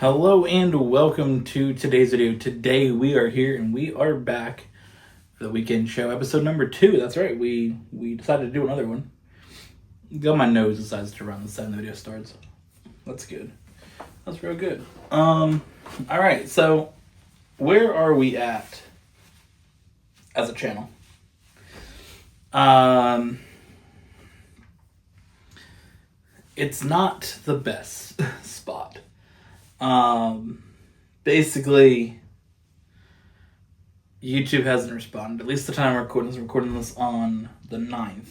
Hello and welcome to today's video. Today we are here and we are back for the weekend show, episode number 2. That's right, we decided to do another one. Got my nose decides to run the time the video starts. That's good. That's real good. Alright, so where are we at as a channel? It's not the best spot. Basically, YouTube hasn't responded. At least the time I'm recording this on the 9th.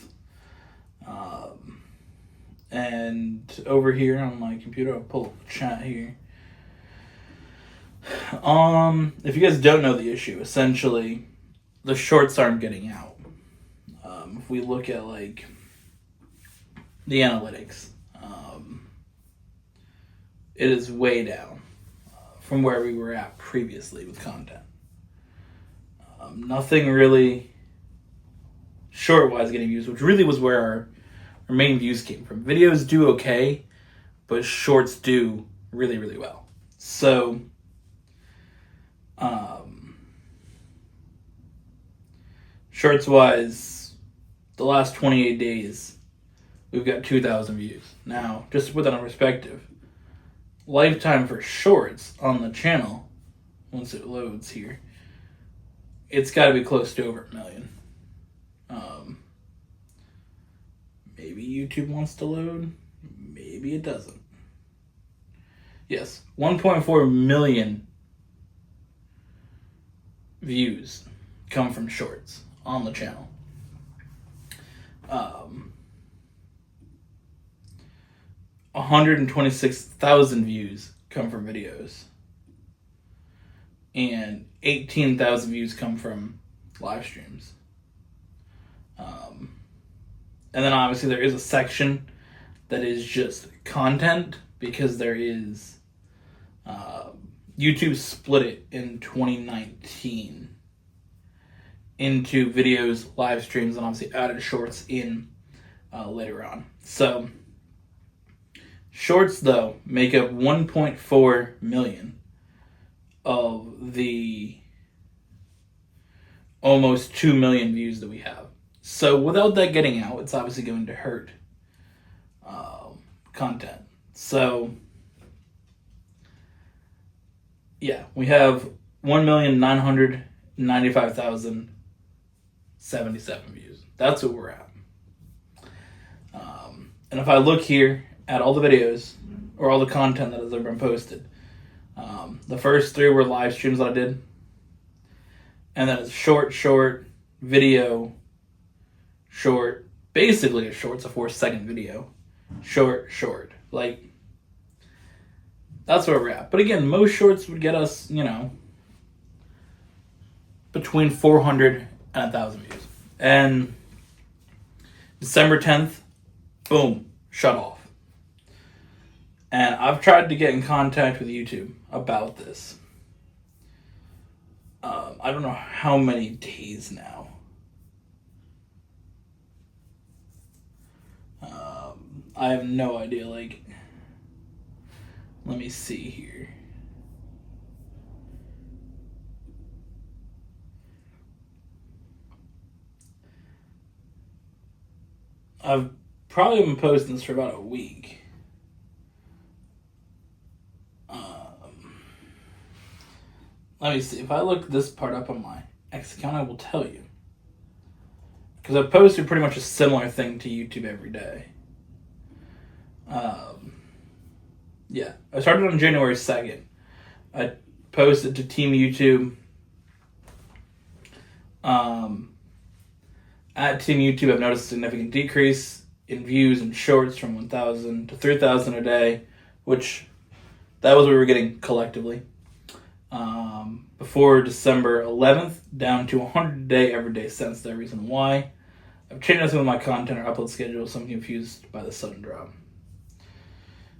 And over here on my computer, I'll pull up the chat here. If you guys don't know the issue, essentially, the shorts aren't getting out. If we look at, like, the analytics, it is way down from where we were at previously with content. Nothing really short-wise getting views, which really was where our main views came from. Videos do okay, but shorts do really, really well. So, shorts-wise, the last 28 days, we've got 2,000 views. Now, just to put that in perspective, lifetime for shorts on the channel, once it loads here, it's got to be close to over 1 million. Maybe YouTube wants to load, maybe it doesn't. Yes, 1.4 million views come from shorts on the channel. 126,000 views come from videos, and 18,000 views come from live streams. And then obviously there is a section that is just content, because there is YouTube split it in 2019 into videos, live streams, and obviously added shorts in later on. So shorts, though, make up 1.4 million of the almost 2 million views that we have. So without that getting out, it's obviously going to hurt content. So, yeah, we have 1,995,077 views. That's what we're at. And if I look here at all the videos, or all the content that has ever been posted, the first 3 were live streams that I did, and then it's short, video, short, basically a short, it's a 4-second video, short. Like, that's where we're at. But again, most shorts would get us, between 400 and 1,000 views. And December 10th, boom, shut off. And I've tried to get in contact with YouTube about this. I don't know how many days now. I have no idea. Like, let me see here. I've probably been posting this for about a week. Let me see. If I look this part up on my X account, I will tell you. Because I posted pretty much a similar thing to YouTube every day. Yeah. I started on January 2nd. I posted to Team YouTube. At Team YouTube, I've noticed a significant decrease in views and shorts from 1,000 to 3,000 a day, which that was what we were getting collectively. Before December 11th, down to 100 a day every day since. The reason why I've changed some of my content or upload schedule, so I'm confused by the sudden drop.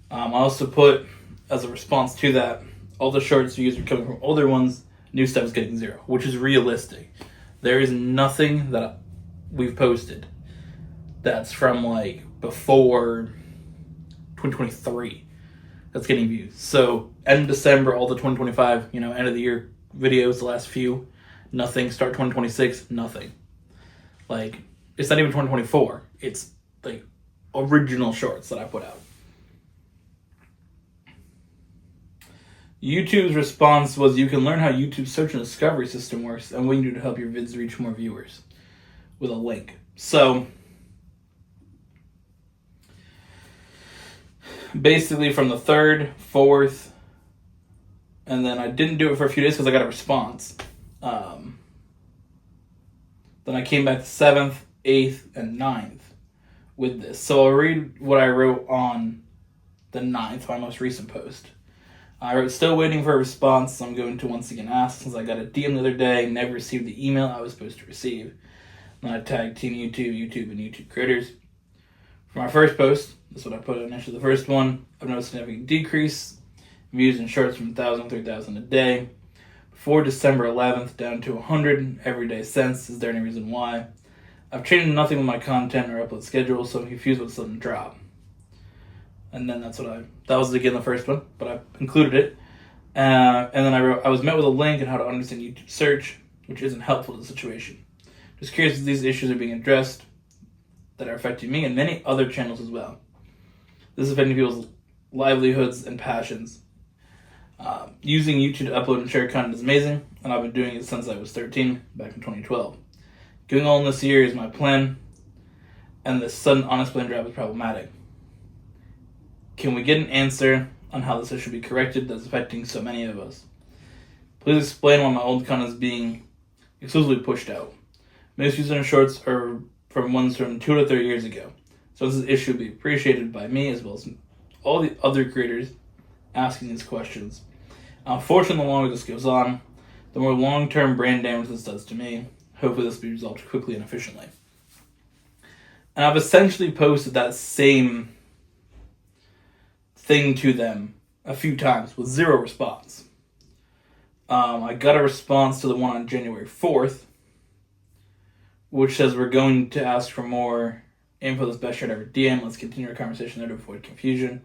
I also put, as a response to that, all the shorts views are coming from older ones, new stuff is getting 0, which is realistic. There is nothing that we've posted that's from, like, before 2023 that's getting views. So end of December, all the 2025, end of the year videos, the last few, nothing. Start 2026, nothing. Like, it's not even 2024. It's like original shorts that I put out. YouTube's response was, you can learn how YouTube's search and discovery system works and what you can do to help your vids reach more viewers, with a link. So basically from the 3rd, 4th, and then I didn't do it for a few days because I got a response. Then I came back the 7th, 8th, and 9th with this. So I'll read what I wrote on the 9th, my most recent post. I wrote, still waiting for a response. I'm going to once again ask, since I got a DM the other day, never received the email I was supposed to receive. And I tagged Team YouTube, and YouTube creators. For my first post, that's what I put initially. The first one, I've noticed a significant decrease. Views in shorts from 1,000 to 3,000 a day. Before December 11th, down to 100 every day since. Is there any reason why? I've changed nothing with my content or upload schedule, so I'm confused with sudden drop. And then that was again the first one, but I included it. And then I wrote, I was met with a link on how to understand YouTube search, which isn't helpful to the situation. Just curious if these issues are being addressed that are affecting me and many other channels as well. This is affecting people's livelihoods and passions. Using YouTube to upload and share content is amazing, and I've been doing it since I was 13, back in 2012. Going all in this year is my plan, and this sudden unexplained drop is problematic. Can we get an answer on how this issue should be corrected that's affecting so many of us? Please explain why my old content is being exclusively pushed out. Most views on shorts are from ones from 2 to 3 years ago, so this issue will be appreciated by me as well as all the other creators asking these questions. Unfortunately, the longer this goes on, the more long-term brand damage this does to me. Hopefully this will be resolved quickly and efficiently. And I've essentially posted that same thing to them a few times with zero response. I got a response to the one on January 4th, which says, we're going to ask for more info that's best shared over DM. Let's continue our conversation there to avoid confusion.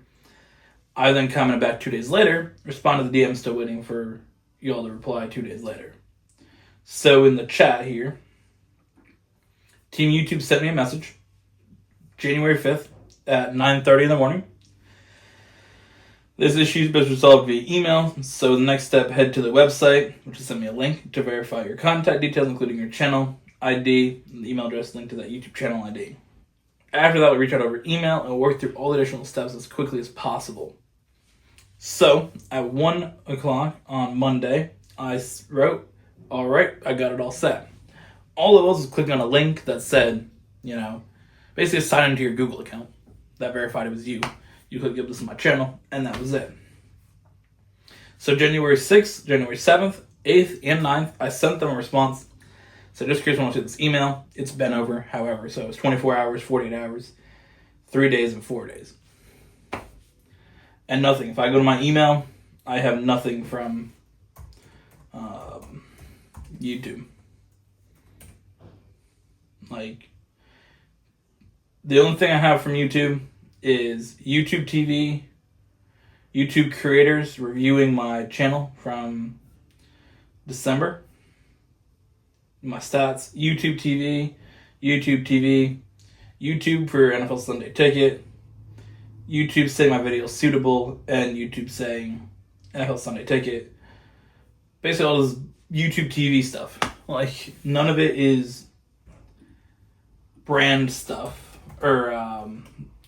I then commented back 2 days later, responded to the DM, still waiting for you all to reply 2 days later. So in the chat here, Team YouTube sent me a message January 5th at 9:30 in the morning. This issue is best resolved via email, so the next step, head to the website, which is send me a link to verify your contact details, including your channel ID, and the email address linked to that YouTube channel ID. After that, we'll reach out over email and work through all the additional steps as quickly as possible. So, at 1 o'clock on Monday, I wrote, all right, I got it all set. All it was clicking on a link that said, basically sign into your Google account. That verified it was you. You click, this is my channel, and that was it. So January 6th, January 7th, 8th, and 9th, I sent them a response. So just curious when I see this email. It's been over, however. So it's 24 hours, 48 hours, 3 days, and 4 days. And nothing. If I go to my email, I have nothing from YouTube. The only thing I have from YouTube is YouTube TV, YouTube creators reviewing my channel from December. My stats, YouTube TV, YouTube for NFL Sunday Ticket, YouTube saying my video is suitable, and YouTube saying NFL Sunday Ticket. Basically all this YouTube TV stuff. None of it is brand stuff or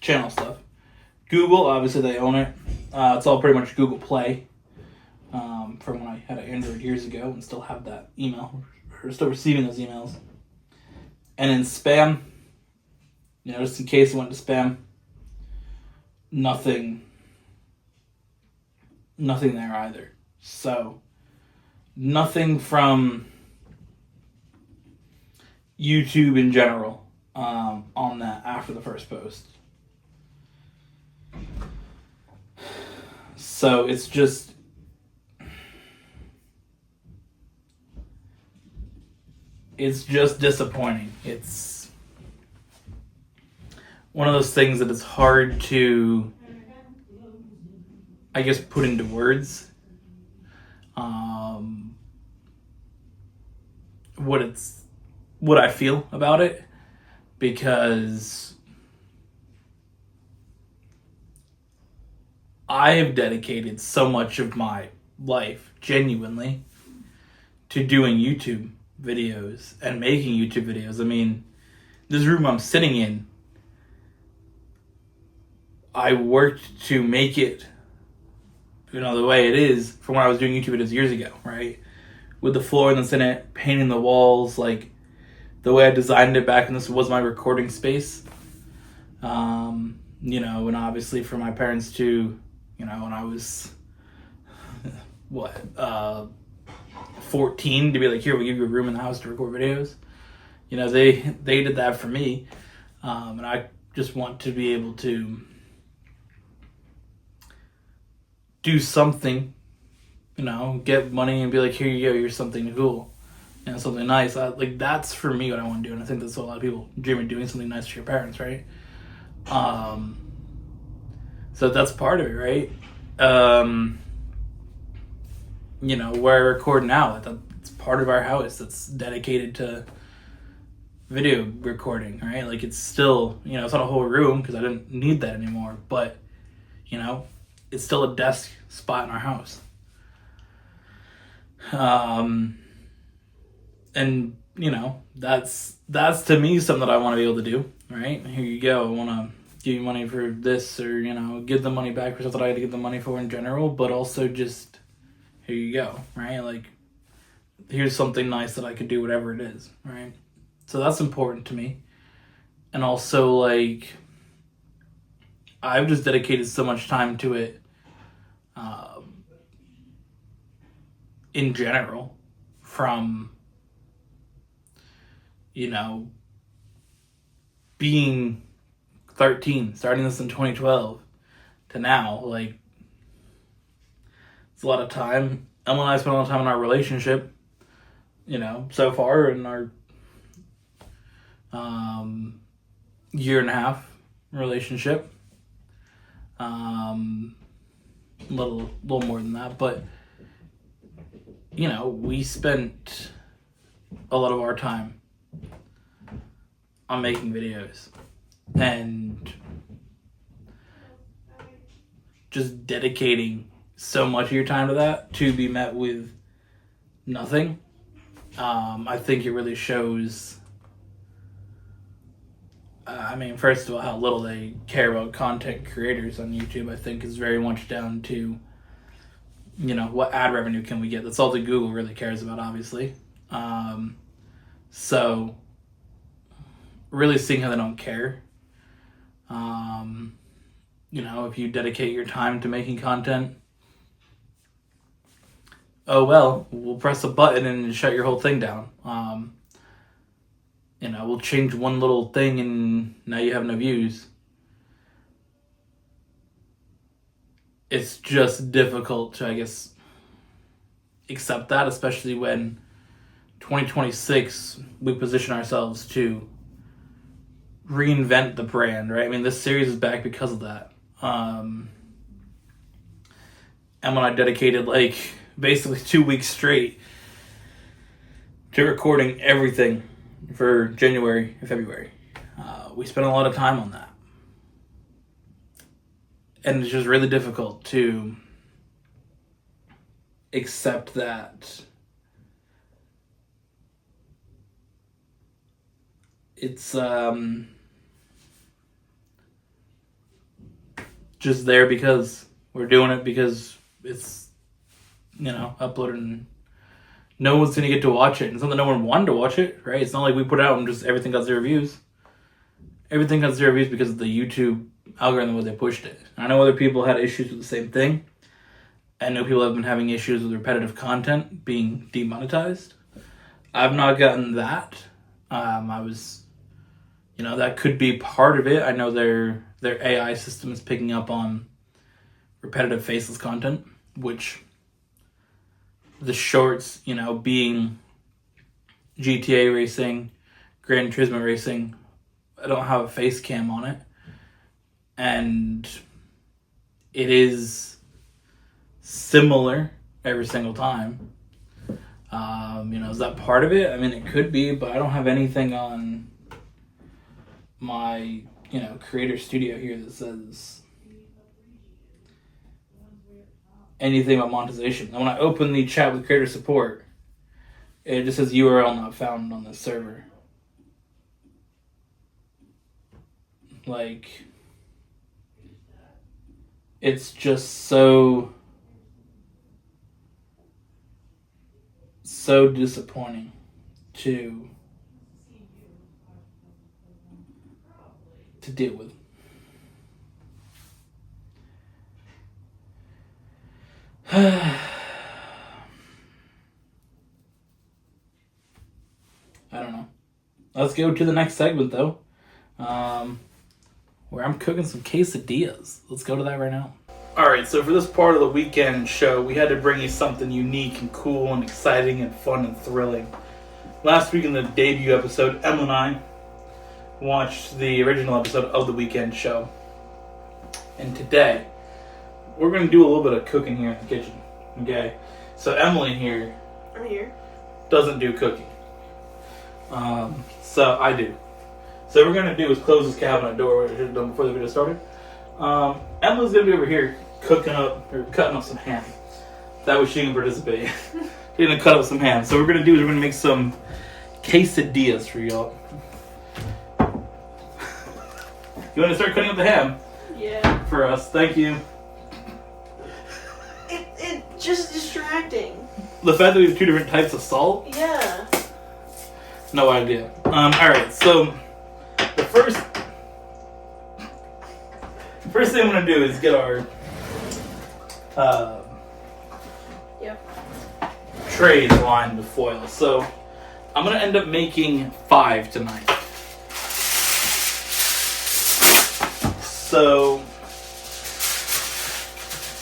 channel stuff. Google, obviously they own it. It's all pretty much Google Play from when I had an Android years ago and still have that email. We're still receiving those emails. And in spam, just in case it went to spam, nothing there either. So, nothing from YouTube in general on that after the first post. So, it's just disappointing. It's one of those things that it's hard to I guess, put into words what I feel about it, because I have dedicated so much of my life genuinely to doing YouTube videos and making YouTube videos. I mean, this room I'm sitting in, I worked to make it, the way it is from when I was doing YouTube videos years ago, right? With the floor that's in it, painting the walls, like the way I designed it back when this was my recording space. And obviously for my parents to, when I was, 14, to be like, here, we'll give you a room in the house to record videos. They did that for me. And I just want to be able to do something, get money and be like, here you go, here's something cool, something nice. That's for me what I want to do, and I think that's what a lot of people dream of doing, something nice for your parents, right? So that's part of it, right? Where I record now, it's part of our house that's dedicated to video recording, right? Like, it's still, it's not a whole room because I didn't need that anymore, but it's still a desk spot in our house. And that's to me something that I want to be able to do, right? Here you go. I want to give you money for this, or, give the money back for stuff that I had to give the money for in general, but also just, here you go, right? Like, here's something nice that I could do, whatever it is, right? So that's important to me. And also, like, I've just dedicated so much time to it, in general, from, being 13, starting this in 2012, to now. Like, it's a lot of time. Emma and I spent a lot of time in our relationship, so far in our year and a half relationship. A little more than that, but we spent a lot of our time on making videos and just dedicating so much of your time to that to be met with nothing. I think it really shows, first of all, how little they care about content creators on YouTube. I think is very much down to, what ad revenue can we get? That's all that Google really cares about, obviously. So really seeing how they don't care. If you dedicate your time to making content, oh well, we'll press a button and shut your whole thing down. We'll change one little thing and now you have no views. It's just difficult to, I guess, accept that, especially when 2026 we position ourselves to reinvent the brand, right? This series is back because of that. And when I dedicated basically 2 weeks straight to recording everything for January and February, we spent a lot of time on that. And it's just really difficult to accept that it's just there because we're doing it, because it's uploaded and no one's gonna get to watch it. And it's not that no one wanted to watch it, right? It's not like we put it out and just everything got 0 views. Everything got 0 views because of the YouTube algorithm, where they pushed it. I know other people had issues with the same thing. I know people have been having issues with repetitive content being demonetized. I've not gotten that. I was, that could be part of it. I know their AI system is picking up on repetitive faceless content, which the shorts, being GTA racing, Gran Turismo racing, I don't have a face cam on it. And it is similar every single time. Is that part of it? I mean, it could be, but I don't have anything on my, creator studio here that says anything about monetization. And when I open the chat with creator support, it just says URL not found on this server. Like, it's just so disappointing to deal with. I don't know. Let's go to the next segment, though, where I'm cooking some quesadillas. Let's go to that right now. All right, so for this part of the weekend show, we had to bring you something unique and cool and exciting and fun and thrilling. Last week in the debut episode, Emma and I watched the original episode of the weekend show. And today, we're going to do a little bit of cooking here in the kitchen. Okay? So Emily here. I'm here. Doesn't do cooking. So I do. So what we're going to do is close this cabinet door, which I should have done before the video started. Emily's going to be over here cutting up some ham. That way she can participate. She's going to cut up some ham. So what we're going to do is we're going to make some quesadillas for y'all. You want to start cutting up the ham? Yeah. For us. Thank you. It's just distracting. The fact that we have two different types of salt? Yeah. No idea. Alright, so the first thing I'm going to do is get our trays lined with foil. So I'm going to end up making 5 tonight. So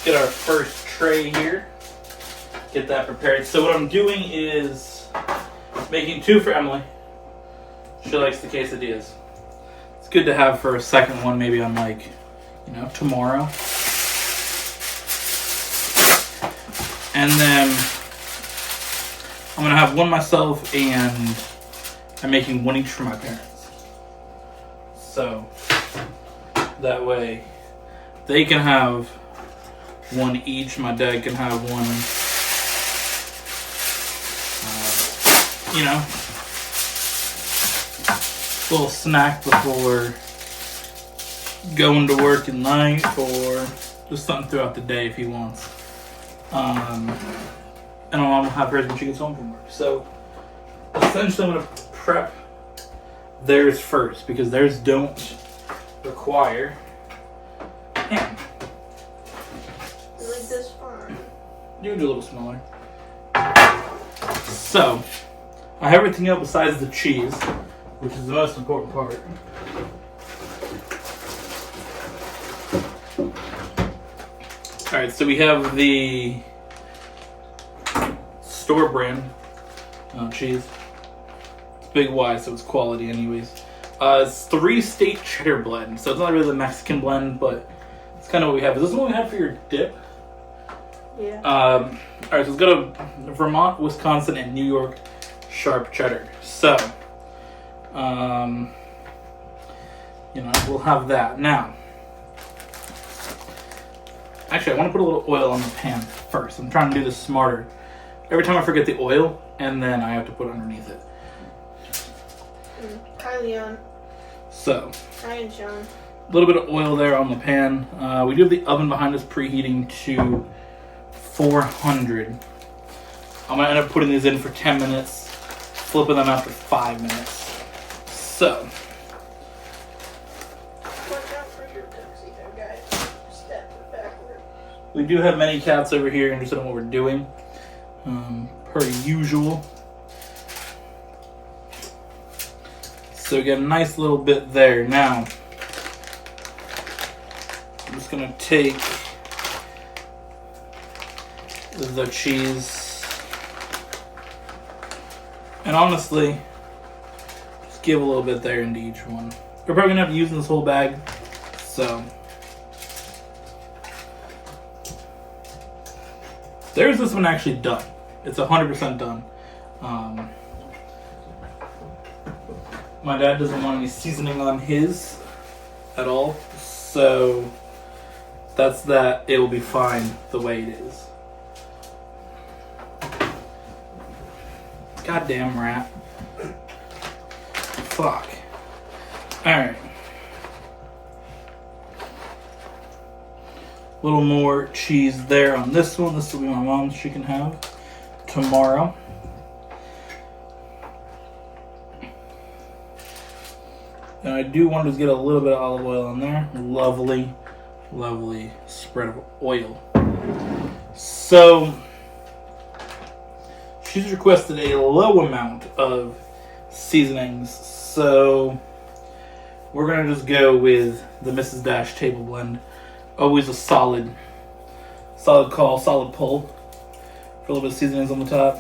get our first tray here. Get that prepared. So what I'm doing is making 2 for Emily. She likes the quesadillas. It's good to have for a second one, maybe on tomorrow. And then I'm gonna have one myself, and I'm making one each for my parents. So that way they can have one each. My dad can have one. Little snack before going to work at night, or just something throughout the day if he wants. And I'll have hers when she gets home from work. So essentially I'm going to prep theirs first, because theirs don't require ham. Like this far. You can do a little smaller. So I have everything else besides the cheese, which is the most important part. Alright, so we have the store brand cheese. It's Big Y, so it's quality anyways. It's 3-state cheddar blend, so it's not really the Mexican blend, but it's kind of what we have. Is this what we have for your dip? Yeah. Alright, so it's got a Vermont, Wisconsin, and New York sharp cheddar. So we'll have that. Now, actually, I want to put a little oil on the pan first. I'm trying to do this smarter. Every time I forget the oil, and then I have to put it underneath it. Kylie on. So, Hi and Sean. a little bit of oil there on the pan. We do have the oven behind us preheating to 400. I'm going to end up putting these in for 10 minutes, flipping them out for 5 minutes. So, Watch out for your taxi there, guys. Step backward. we do have many cats over here interested in what we're doing, per usual. So we get a nice little bit there. Now, I'm just going to take the cheese, and honestly, just give a little bit there into each one. We're probably going to have to use this whole bag, so There's this one actually done. It's 100% done. My dad doesn't want any seasoning on his at all, so that's that. It will be fine the way it is. Goddamn rat. Fuck. Alright. A little more cheese there on this one. This will be my mom's. She can have tomorrow. And I do want to get a little bit of olive oil on there. Lovely, lovely spread of oil. So, she's requested a low amount of seasonings. So, we're going to just go with the Mrs. Dash Table Blend. Always a solid call, solid pull. For a little bit of seasonings on the top.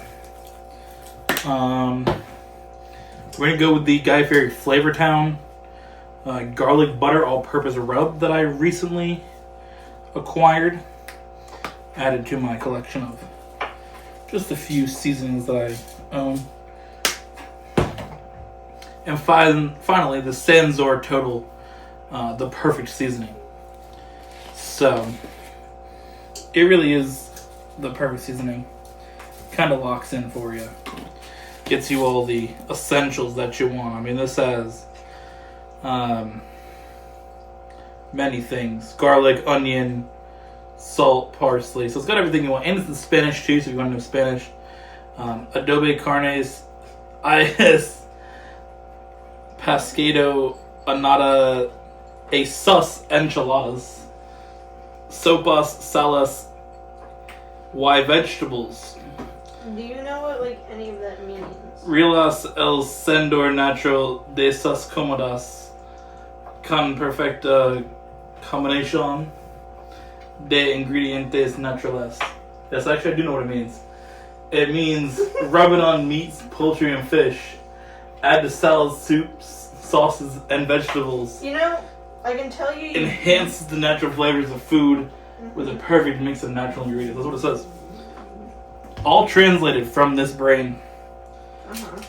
We're going to go with the Guy Fieri Flavor Town garlic butter all-purpose rub that I recently acquired. Added to my collection of just a few seasonings that I own. And finally, the Sanzor Total, the perfect seasoning. So, it really is the perfect seasoning. Kind of locks in for you. Gets you all the essentials that you want. I mean, this has many things. Garlic, onion, salt, parsley. So it's got everything you want. And it's in Spanish too, so if you want to know Spanish. Adobe carnes, pescado, anada, a sus enchiladas, sopas, salas, y vegetables. Do you know what any of that means? Relas el sendor natural de sus comodas con perfecta combinación de ingredientes naturales. Yes, actually I do know what it means. It means rub it on meats, poultry, and fish. Add to salads, soups, sauces, and vegetables. You know, I can tell you... Enhances the natural flavors of food with a perfect mix of natural ingredients. That's what it says. All translated from this brain.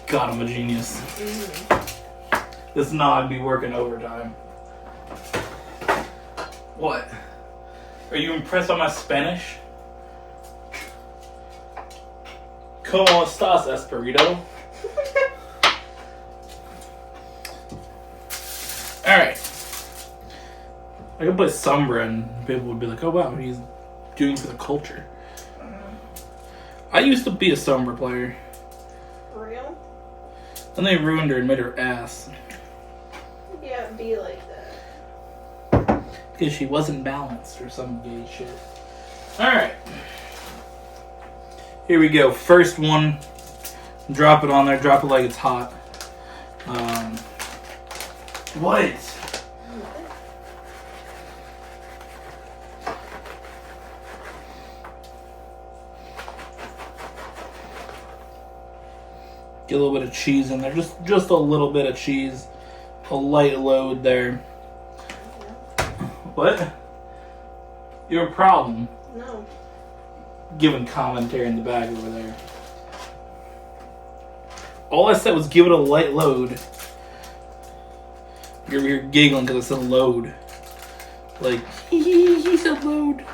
God, I'm a genius. This nog be working overtime. What? Are you impressed by my Spanish? ¿Cómo estás, Esperito? Alright. I could play Sombra and people would be like, oh wow, he's doing for the culture. I used to be a Sombra player. For real? And they ruined her and made her ass. Yeah, it'd be like that. Because she wasn't balanced or some gay shit. Alright. Here we go. First one. Drop it on there. Drop it like it's hot. What? Get a little bit of cheese in there. Just a little bit of cheese. A light load there. What? Your problem? No. Giving commentary in the back over there. All I said was give it a light load. You're over here giggling because I said load. Like, he said load.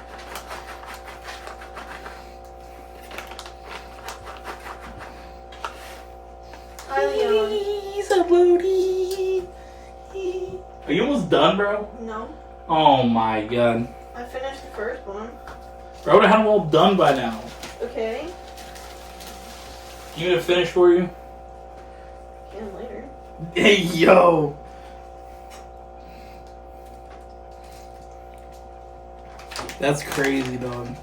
He's a loady. Are you almost done, bro? No. Oh my god. I finished the first one. Bro, I would have had them all done by now. Okay. You need to finish for you? Can later. Hey, yo! That's crazy, dog.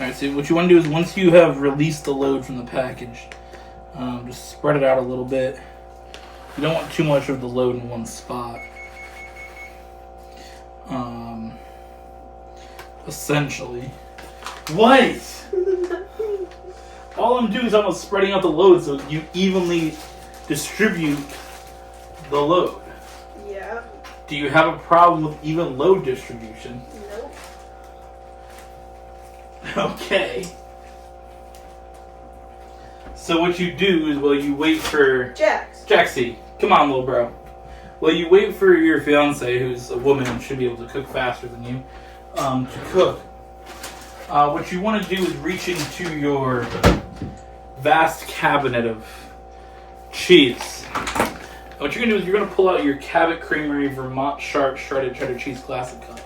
Alright, so what you want to do is once you have released the load from the package, just spread it out a little bit. You don't want too much of the load in one spot. Essentially. What? All I'm doing is I'm spreading out the load so you evenly distribute the load. Yeah. Do you have a problem with even load distribution? Nope. Okay. So what you do is, well, you wait for... Jaxie, come on, little bro. Well, you wait for your fiance, who's a woman and should be able to cook faster than you, to cook. What you want to do is reach into your vast cabinet of cheese. And what you're going to do is you're going to pull out your Cabot Creamery Vermont Sharp Shredded Cheddar Cheese Classic Cut.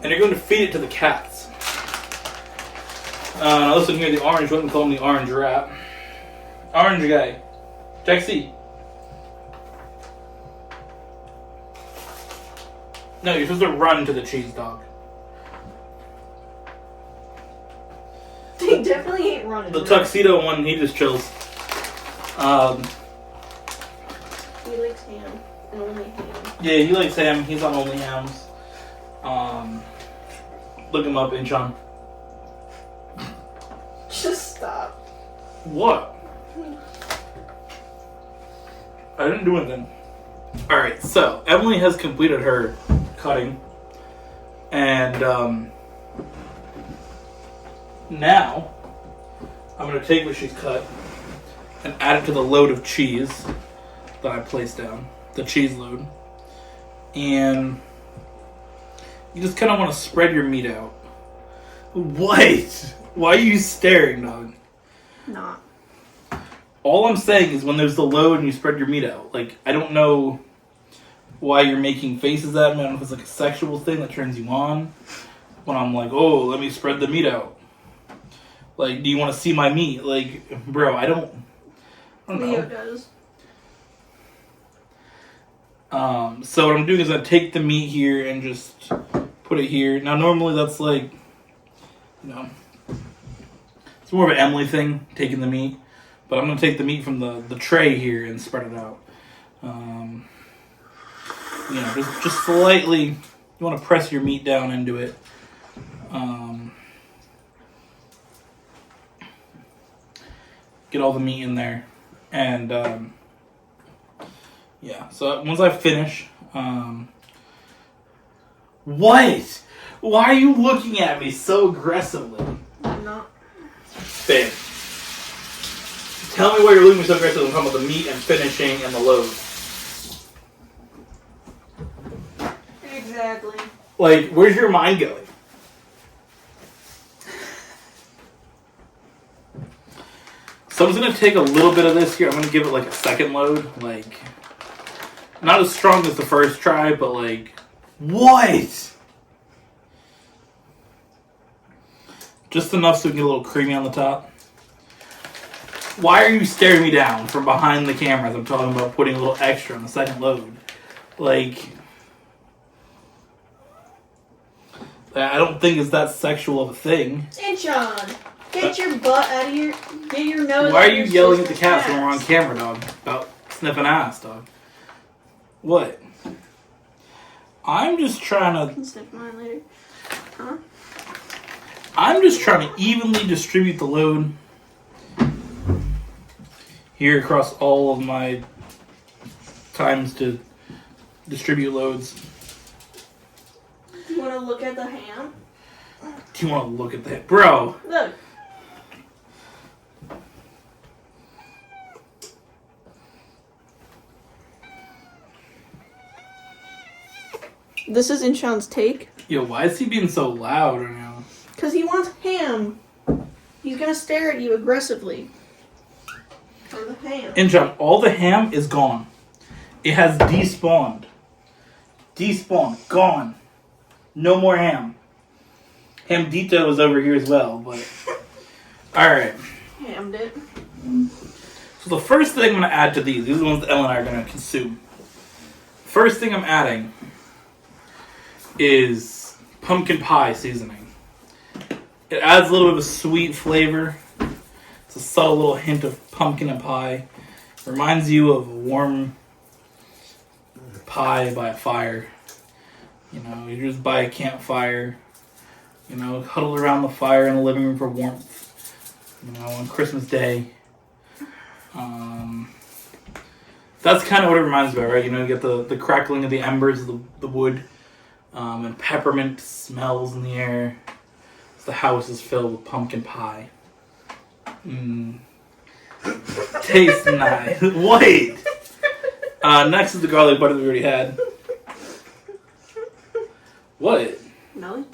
And you're going to feed it to the cats. Now listen here, the orange one, we call him the orange rat. Orange guy. Jaxie. No, you're supposed to run to the cheese dog. He definitely ain't running. The tuxedo one, he just chills. He likes ham. And only ham. Yeah, he likes ham. He's on only hams. Look him up, Inchon. Just stop. What? I didn't do anything. Alright, so Emily has completed her cutting. And now I'm going to take what she's cut and add it to the load of cheese that I placed down. The cheese load. And you just kind of want to spread your meat out. What? Why are you staring, dog? Not. All I'm saying is when there's the load and you spread your meat out. Like, I don't know why you're making faces at me. I don't know if it's like a sexual thing that turns you on. When I'm like, oh, let me spread the meat out. Like, do you want to see my meat? Like, bro, I don't know. Leo does. So what I'm doing is I take the meat here and just put it here. Now, normally that's like, you know, it's more of an Emily thing, taking the meat. But I'm going to take the meat from the tray here and spread it out. You know, just slightly, you want to press your meat down into it. Get all the meat in there. And, yeah, so once I finish, what? Why are you looking at me so aggressively? I'm not. Babe. Tell me why you're looking at me so aggressively. I'm talking about the meat and finishing and the load. Exactly. Like, where's your mind going? So I'm just going to take a little bit of this here. I'm going to give it like a second load. Like, not as strong as the first try, but like, what? Just enough so we can get a little creamy on the top. Why are you staring me down from behind the camera as I'm talking about putting a little extra on the second load? Like, I don't think it's that sexual of a thing. Hey, John, get your butt out of your... Get your nose Why out are of you your yelling at the sister's cats when we're on ass. camera, dog? About sniffing ass, dog. What? I'm just trying I to... can sniff mine later. Huh? I'm just trying to evenly distribute the load here across all of my times to distribute loads. Do you want to look at the ham? Do you want to look at that? Bro! Look. This is Inshon's take. Yo, why is he being so loud right now? Because he wants ham. He's going to stare at you aggressively. For the ham. And John, all the ham is gone. It has despawned. Despawned. Gone. No more ham. Hamdito is over here as well, but... Alright. Hammed it. So the first thing I'm going to add to these are the ones that Ellen and I are going to consume. First thing I'm adding is pumpkin pie seasoning. It adds a little bit of a sweet flavor. It's a subtle little hint of pumpkin and pie. Reminds you of a warm pie by a fire. You know, you're just by a campfire. You know, huddled around the fire in the living room for warmth. You know, on Christmas Day. That's kind of what it reminds me of, right? You know, you get the crackling of the embers of the wood. And peppermint smells in the air. The house is filled with pumpkin pie. Tastes nice. Wait! Next is the garlic butter that we already had. What? No.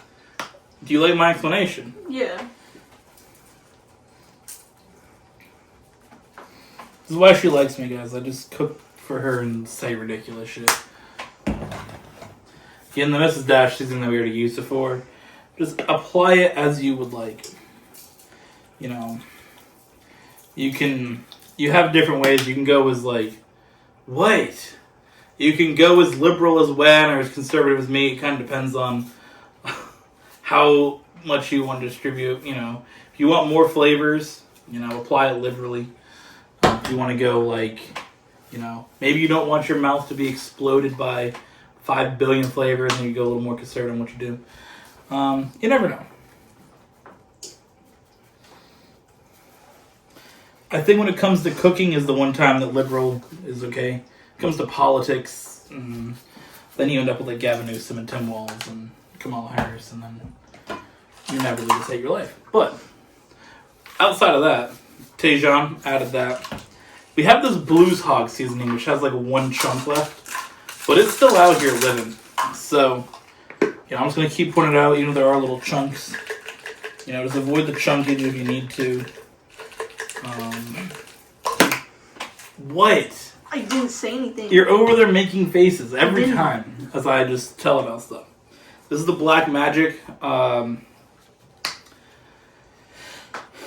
Do you like my explanation? Yeah. This is why she likes me, guys. I just cook for her and say ridiculous shit. Again, the Mrs. Dash seasoning that we already used it for. Just apply it as you would like. You know, you have different ways. You can go as like, what? You can go as liberal as Wen or as conservative as me. It kind of depends on how much you want to distribute. You know, if you want more flavors, you know, apply it liberally. If you want to go like, you know, maybe you don't want your mouth to be exploded by 5 billion flavors, and you go a little more conservative in what you do. You never know. I think when it comes to cooking is the one time that liberal is okay. When it comes to politics, then you end up with like Gavin Newsom and Tim Walz and Kamala Harris, and then you never really hate your life. But outside of that, Tejan added that. We have this Blues Hog seasoning, which has like one chunk left, but it's still out here living. So, you know, I'm just gonna keep putting it out, even though there are little chunks. You know, just avoid the chunkage if you need to. What? I didn't say anything. You're over there making faces every time as I just tell about stuff. This is the Black Magic.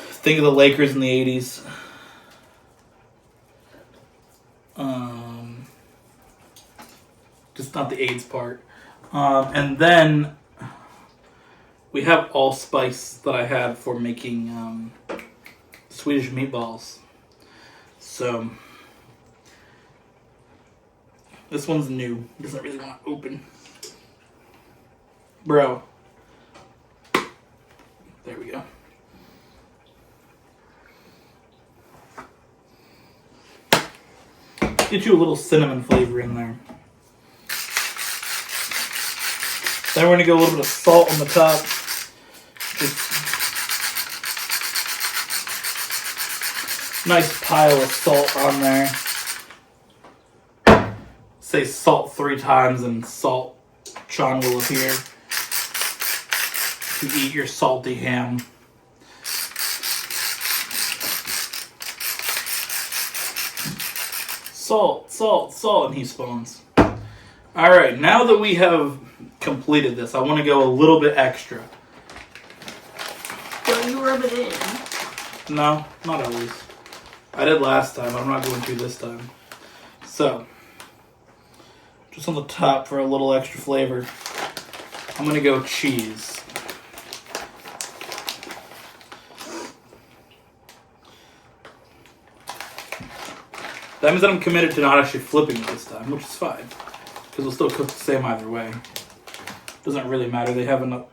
Think of the Lakers in the 80s. Just not the AIDS part. And then we have allspice that I had for making Swedish meatballs. So this one's new. Doesn't really want to open. Bro. There we go. Get you a little cinnamon flavor in there. Then we're going to go a little bit of salt on the top. Just nice pile of salt on there. Say salt 3 times and salt Sean will appear to eat your salty ham. Salt, salt, salt, and he spawns. Alright, now that we have completed this, I want to go a little bit extra. Don't you rub it in? No, not always. I did last time, I'm not going to this time. So, just on the top for a little extra flavor, I'm going to go cheese. That means that I'm committed to not actually flipping it this time, which is fine. Because we'll still cook the same either way. Doesn't really matter, they have enough.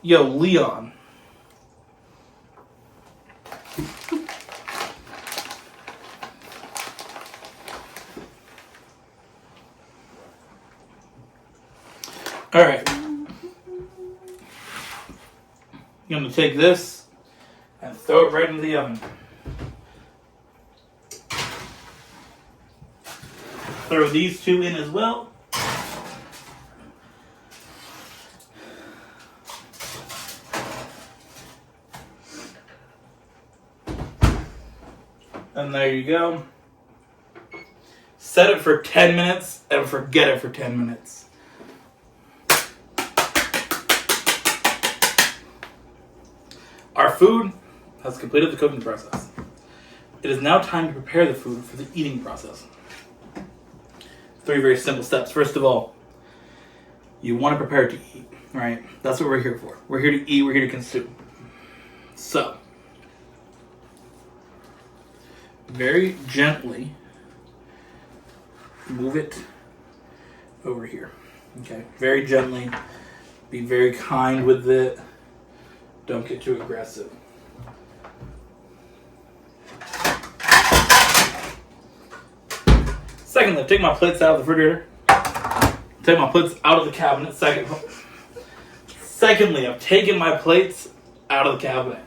Yo, Leon. Alright. I'm going to take this and throw it right into the oven. Throw these 2 in as well. And there you go. Set it for 10 minutes and forget it for 10 minutes. Our food has completed the cooking process. It is now time to prepare the food for the eating process. 3 very simple steps. First of all, you want to prepare it to eat, right? That's what we're here for. We're here to eat, we're here to consume. So, very gently move it over here. Okay, very gently. Be very kind with it. Don't get too aggressive. Secondly, take my plates out of the refrigerator. Take my plates out of the cabinet. Secondly, I've taken my plates out of the cabinet.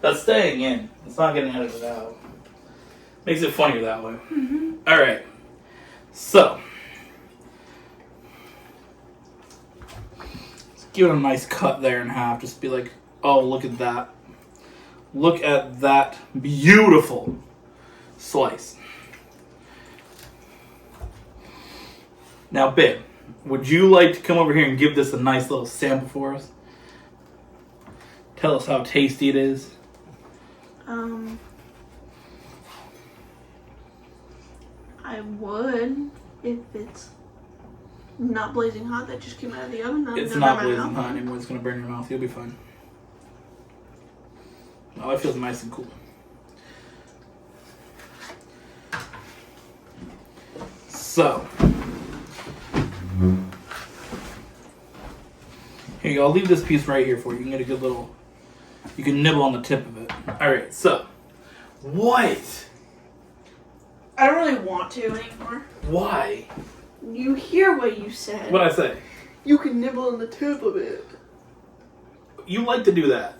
That's staying in. It's not getting edited out. Makes it funnier that way. Mm-hmm. Alright. So. Let's give it a nice cut there in half. Just be like, oh, look at that. Look at that beautiful slice. Now, babe, would you like to come over here and give this a nice little sample for us? Tell us how tasty it is. I would if it's not blazing hot that just came out of the oven. It's not blazing hot anymore. It's going to burn your mouth. You'll be fine. Oh, it feels nice and cool. So. Here you go. I'll leave this piece right here for you. You can get a good little... You can nibble on the tip of it. Alright, so. What? I don't really want to anymore. Why? You hear what you said. What'd I say? You can nibble on the tip of it. You like to do that.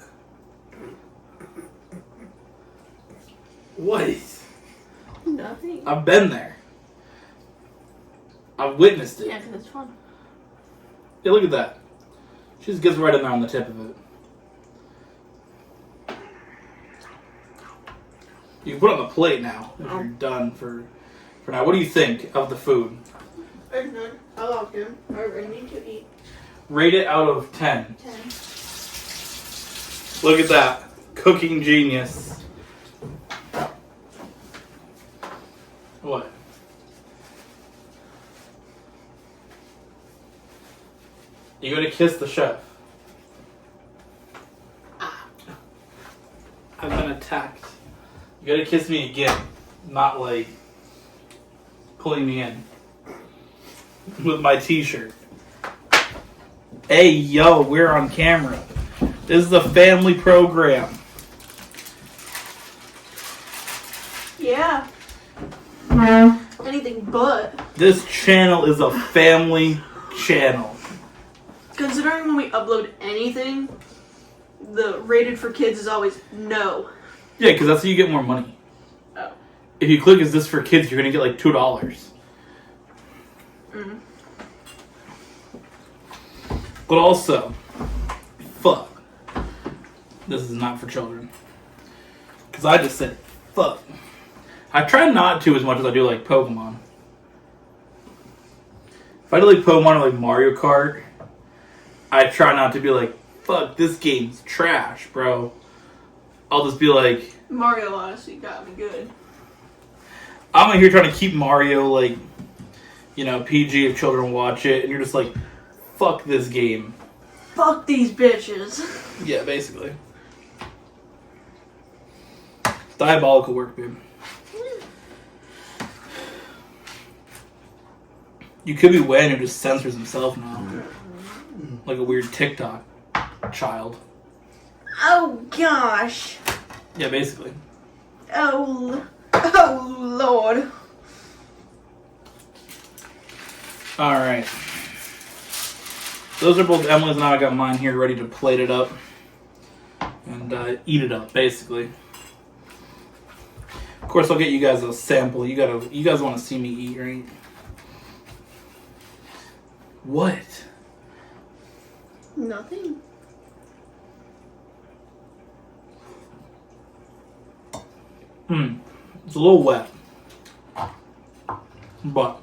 What? Nothing. I've been there. I've witnessed it. Yeah, because it's fun. Yeah, look at that. She just gets right in there on the tip of it. You can put it on the plate now if you're done for now. What do you think of the food? It's good. I love it. I need to eat. Rate it out of 10. 10. Look at that. Cooking genius. What? You gotta kiss the chef. I've been attacked. You gotta kiss me again. Not like pulling me in. With my t-shirt. Hey, yo, we're on camera. This is a family program. Yeah. Anything but. This channel is a family channel. Considering when we upload anything, the rated for kids is always no. Yeah, because that's how you get more money. Oh. If you click "Is this for kids?" you're gonna get like $2. Mm-hmm. But also, fuck. This is not for children. Because I just said fuck. I try not to as much as I do like Pokemon. If I do like Pokemon or like Mario Kart, I try not to be like, fuck, this game's trash, bro. I'll just be like... Mario honestly got me good. I'm out here trying to keep Mario, like, you know, PG if children watch it, and you're just like, fuck this game. Fuck these bitches. Yeah, basically. Diabolical work, babe. You could be Wen who just censors himself now. Like a weird TikTok child. Oh gosh. Yeah, basically. Oh Lord. Alright. Those are both Emily's, and I got mine here ready to plate it up. And eat it up, basically. Of course, I'll get you guys a sample. You guys want to see me eat, right? What? Nothing. It's a little wet. But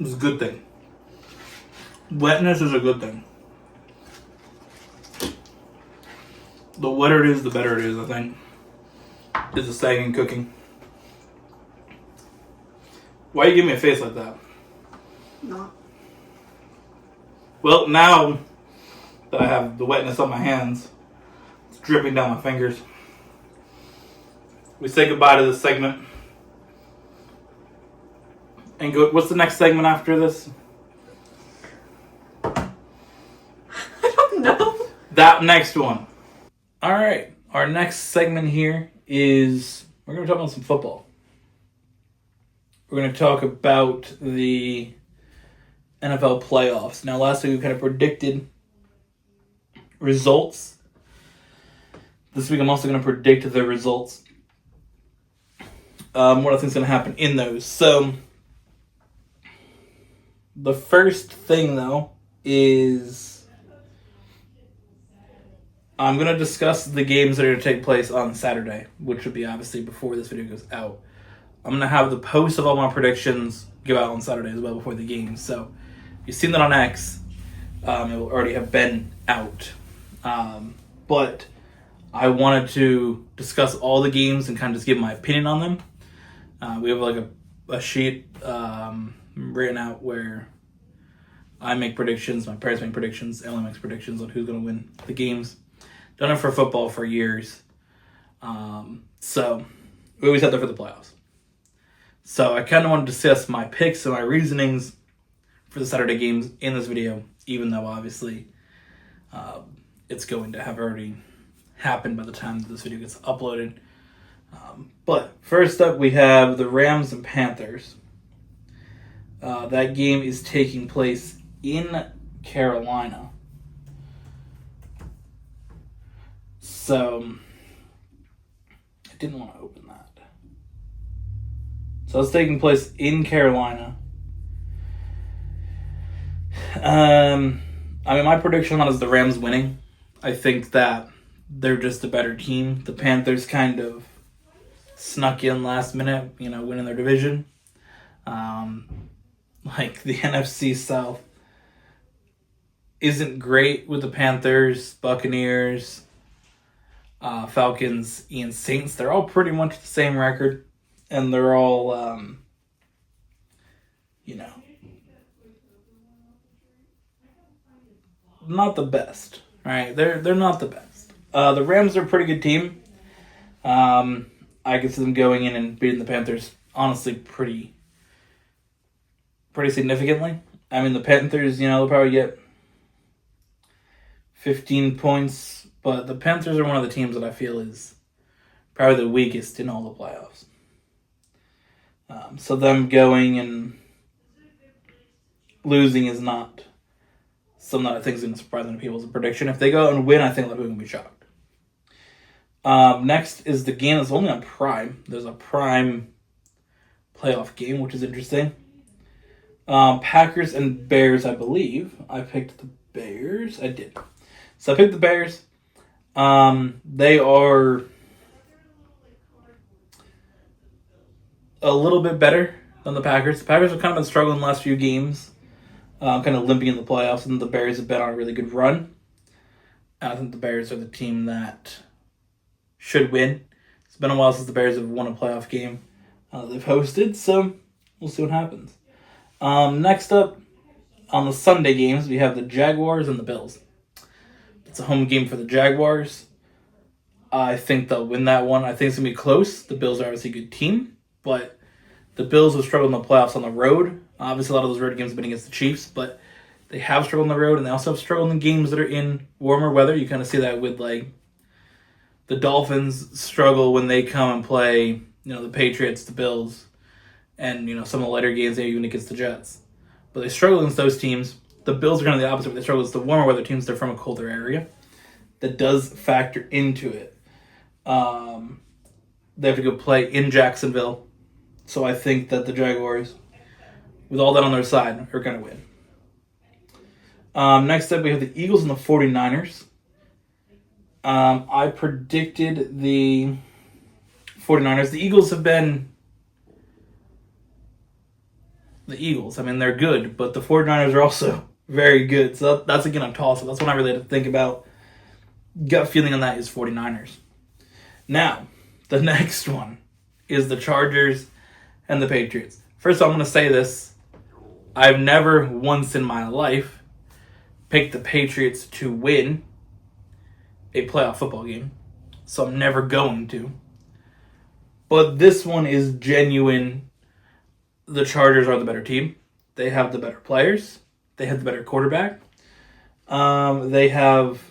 it's a good thing. Wetness is a good thing. The wetter it is, the better it is, I think. Is the saying in cooking. Why you give me a face like that? No. Well, now that I have the wetness on my hands, it's dripping down my fingers. We say goodbye to this segment. And go. What's the next segment after this? I don't know. That next one. Alright. Our next segment here is... We're going to talk about some football. we're going to talk about the NFL playoffs. Now, last week we kind of predicted results. This week I'm also going to predict the results. What I think is going to happen in those. So, the first thing, though, is I'm going to discuss the games that are going to take place on Saturday, which would be obviously before this video goes out. I'm going to have the post of all my predictions go out on Saturday as well before the games. So, if you've seen that on X, it will already have been out. But I wanted to discuss all the games and kind of just give my opinion on them. We have like a sheet written out where I make predictions, my parents make predictions, Ellie makes predictions on who's going to win the games. Done it for football for years. So we always had that for the playoffs. So I kind of want to discuss my picks and my reasonings for the Saturday games in this video, even though obviously it's going to have already happened by the time that this video gets uploaded. But first up, we have the Rams and Panthers. That game is taking place in Carolina. So, I didn't want to open that. So it's taking place in Carolina. My prediction on it is the Rams winning. I think that they're just a better team. The Panthers kind of snuck in last minute, winning their division. The NFC South isn't great with the Panthers, Buccaneers, Falcons, and Saints. They're all pretty much the same record, and they're all, not the best, right? They're not the best. The Rams are a pretty good team. I could see them going in and beating the Panthers, honestly, pretty significantly. The Panthers, they'll probably get 15 points, but the Panthers are one of the teams that I feel is probably the weakest in all the playoffs. So them going and losing is not something that I think is going to surprise many people as a prediction. If they go and win, I think that we're going to be shocked. Next is the game that's only on Prime. There's a Prime playoff game, which is interesting. Packers and Bears, I believe. I picked the Bears. I did. So I picked the Bears. They are a little bit better than the Packers. The Packers have kind of been struggling the last few games. Kind of limping in the playoffs, and the Bears have been on a really good run. And I think the Bears are the team that should win. It's been a while since the Bears have won a playoff game they've hosted, so we'll see what happens. Next up, on the Sunday games, we have the Jaguars and the Bills. It's a home game for the Jaguars. I think they'll win that one. I think it's going to be close. The Bills are obviously a good team, but the Bills have struggled in the playoffs on the road. Obviously, a lot of those road games have been against the Chiefs, but they have struggled on the road, and they also have struggled in games that are in warmer weather. You kind of see that with, the Dolphins struggle when they come and play, the Patriots, the Bills, and, some of the lighter games, even against the Jets. But they struggle against those teams. The Bills are kind of the opposite. They struggle against the warmer weather teams. They're from a colder area. That does factor into it. They have to go play in Jacksonville. So I think that the Jaguars, with all that on their side, are going to win. Next up, we have the Eagles and the 49ers. I predicted the 49ers. The Eagles have been the Eagles. They're good, but the 49ers are also very good. So that's again a toss-up. That's one I really had to think about. Gut feeling on that is 49ers. Now, the next one is the Chargers and the Patriots. First, I'm going to say this. I've never once in my life picked the Patriots to win a playoff football game, so I'm never going to. But this one is genuine. The Chargers are the better team. They have the better players. They have the better quarterback. They have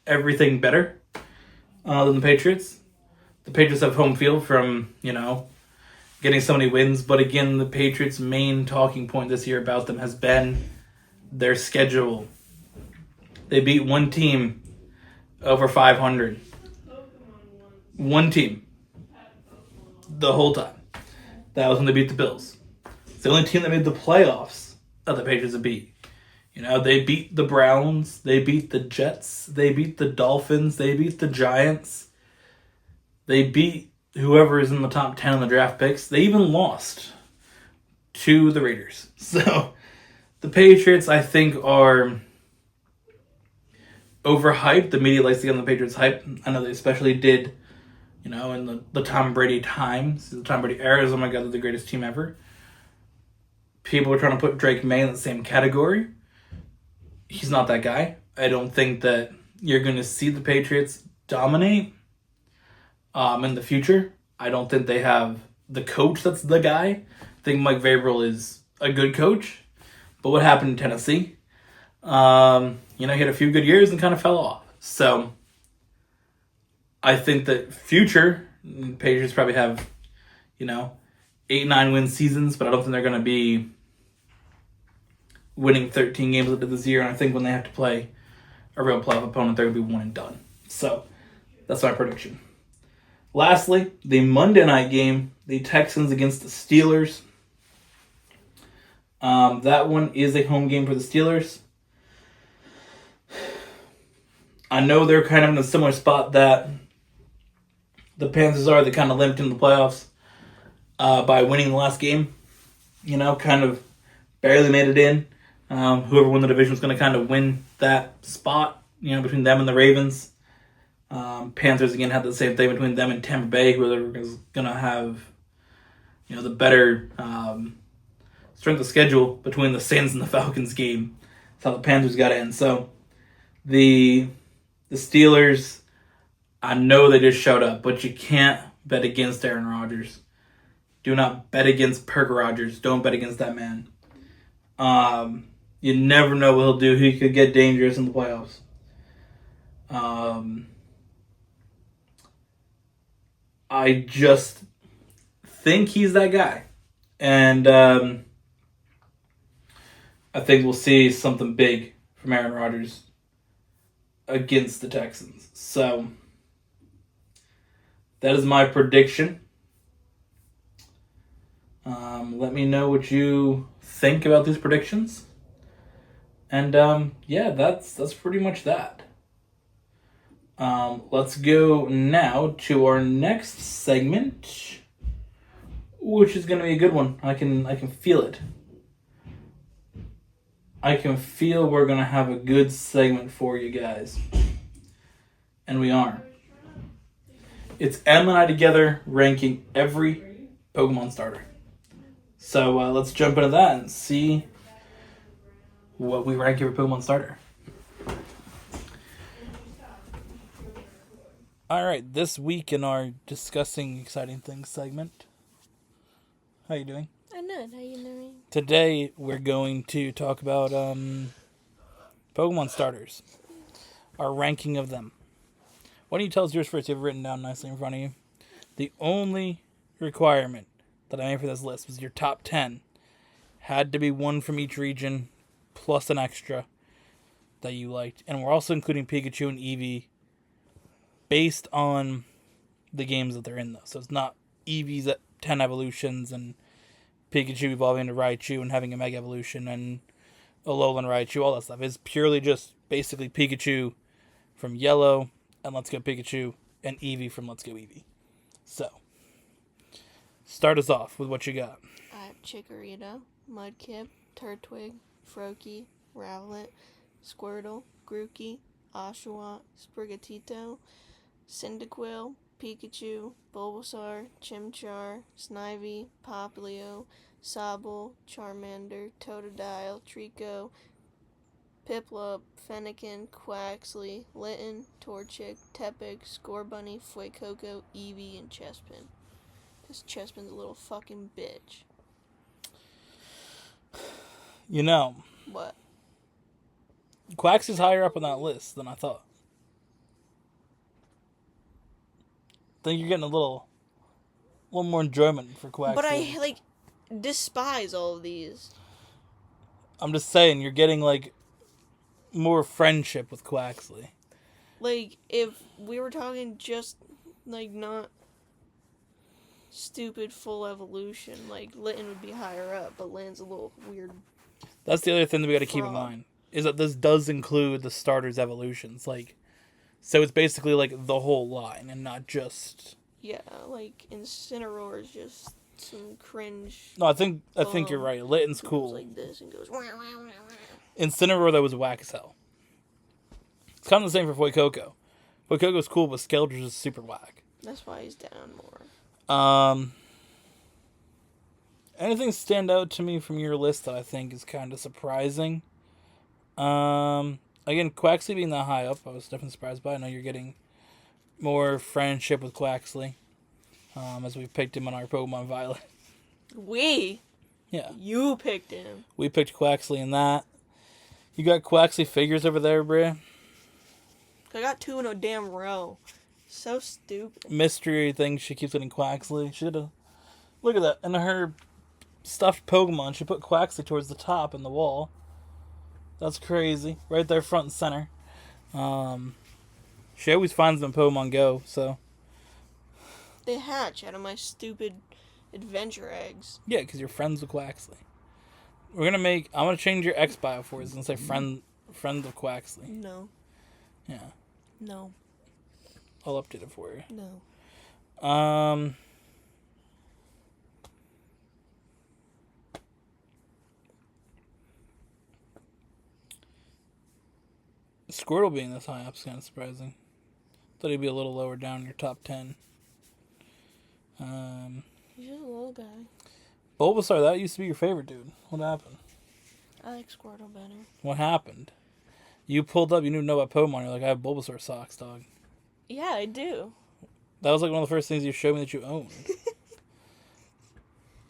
everything better than the Patriots. The Patriots have home field from, getting so many wins. But again, the Patriots' main talking point this year about them has been their schedule. They beat one team over 500. One team. The whole time. That was when they beat the Bills. It's the only team that made the playoffs that the Patriots have beat. You know, they beat the Browns, they beat the Jets, they beat the Dolphins, they beat the Giants, they beat whoever is in the top 10 in the draft picks. They even lost to the Raiders. So, the Patriots, I think, are overhyped. The media likes to get on the Patriots hype. I know they especially did, you know, in the Tom Brady times, the Tom Brady eras. Oh my God, they're the greatest team ever. People are trying to put Drake May in the same category. He's not that guy. I don't think that you're going to see the Patriots dominate in the future. I don't think they have the coach that's the guy. I think Mike Vrabel is a good coach. But what happened in Tennessee? You know, he had a few good years and kind of fell off. So I think that future Patriots probably have, you know, 8-9 win seasons, but I don't think they're going to be winning 13 games like this year. And I think when they have to play a real playoff opponent, they're going to be one and done. So that's my prediction. Lastly, the Monday night game, the Texans against the Steelers. That one is a home game for the Steelers. I know they're kind of in a similar spot that the Panthers are. They kind of limped in the playoffs by winning the last game. You know, kind of barely made it in. Whoever won the division was going to kind of win that spot, you know, between them and the Ravens. Panthers, again, had the same thing between them and Tampa Bay, who was going to have, you know, the better strength of schedule between the Saints and the Falcons game. That's how the Panthers got in. So the Steelers, I know they just showed up, but you can't bet against Aaron Rodgers. Do not bet against Perk Rodgers. Don't bet against that man. You never know what he'll do. He could get dangerous in the playoffs. I just think he's that guy. And I think we'll see something big from Aaron Rodgers against the Texans. So that is my prediction. Let me know what you think about these predictions. And yeah, that's pretty much that. Let's go now to our next segment, which is going to be a good one. I can feel it. I can feel we're going to have a good segment for you guys. And we are. It's Em and I together ranking every Pokemon starter. So let's jump into that and see what we rank every Pokemon starter. Alright, this week in our Discussing Exciting Things segment. How you doing? I'm good. How you doing? Today we're going to talk about Pokemon starters. Our ranking of them. Why don't you tell us yours first? You have it written down nicely in front of you. The only requirement that I made for this list was your top 10. Had to be one from each region, plus an extra that you liked. And we're also including Pikachu and Eevee based on the games that they're in, though. So it's not Eevee's at 10 evolutions and Pikachu evolving into Raichu and having a Mega Evolution and Alolan Raichu, all that stuff. It's purely just basically Pikachu from Yellow and Let's Go Pikachu and Eevee from Let's Go Eevee. So, start us off with what you got. I have Chikorita, Mudkip, Turtwig, Froakie, Rowlet, Squirtle, Grookey, Oshawott, Sprigatito, Cyndaquil, Pikachu, Bulbasaur, Chimchar, Snivy, Popplio, Sobble, Charmander, Totodile, Trico, Piplup, Fennekin, Quaxly, Litten, Torchic, Tepig, Scorbunny, Fuecoco, Eevee, and Chespin. This Chespin's a little fucking bitch. You know, What? Quax is higher up on that list than I thought. I think you're getting a little little more enjoyment for Quaxley. But I despise all of these. I'm just saying, you're getting more friendship with Quaxley. If we were talking just not stupid full evolution, Litten would be higher up, but Lan's a little weird. That's the other thing that we got to keep in mind, is that this does include the starters' evolutions. So it's basically the whole line and not just... Yeah, Incineroar is just some cringe. No, I think you're right. Litten's cool. Like this and goes... Wah, wah, wah, wah. Incineroar, though, was whack as hell. It's kind of the same for Fuecoco. Fuecoco's cool, but Skeldrish is super whack. That's why he's down more. Anything stand out to me from your list that I think is kind of surprising? Again, Quaxley being that high up, I was definitely surprised by. I know you're getting more friendship with Quaxley, as we picked him on our Pokemon Violet. Yeah. You picked him. We picked Quaxley in that. You got Quaxley figures over there, Bria? I got 2 in a damn row. So stupid. Mystery thing, she keeps getting Quaxley. Look at that. In her stuffed Pokemon, she put Quaxley towards the top in the wall. That's crazy. Right there, front and center. She always finds them in Pokemon Go, so... They hatch out of my stupid adventure eggs. Yeah, because you're friends with Quaxley. I'm gonna change your X bio for you. It's gonna say friend of Quaxley. No. Yeah. No. I'll update it for you. No. Squirtle being this high up is kind of surprising. Thought he'd be a little lower down in your top 10. He's just a little guy. Bulbasaur, that used to be your favorite, dude. What happened? I like Squirtle better. What happened? You pulled up, you didn't know about Pokemon. You're like, I have Bulbasaur socks, dog. Yeah, I do. That was one of the first things you showed me that you owned.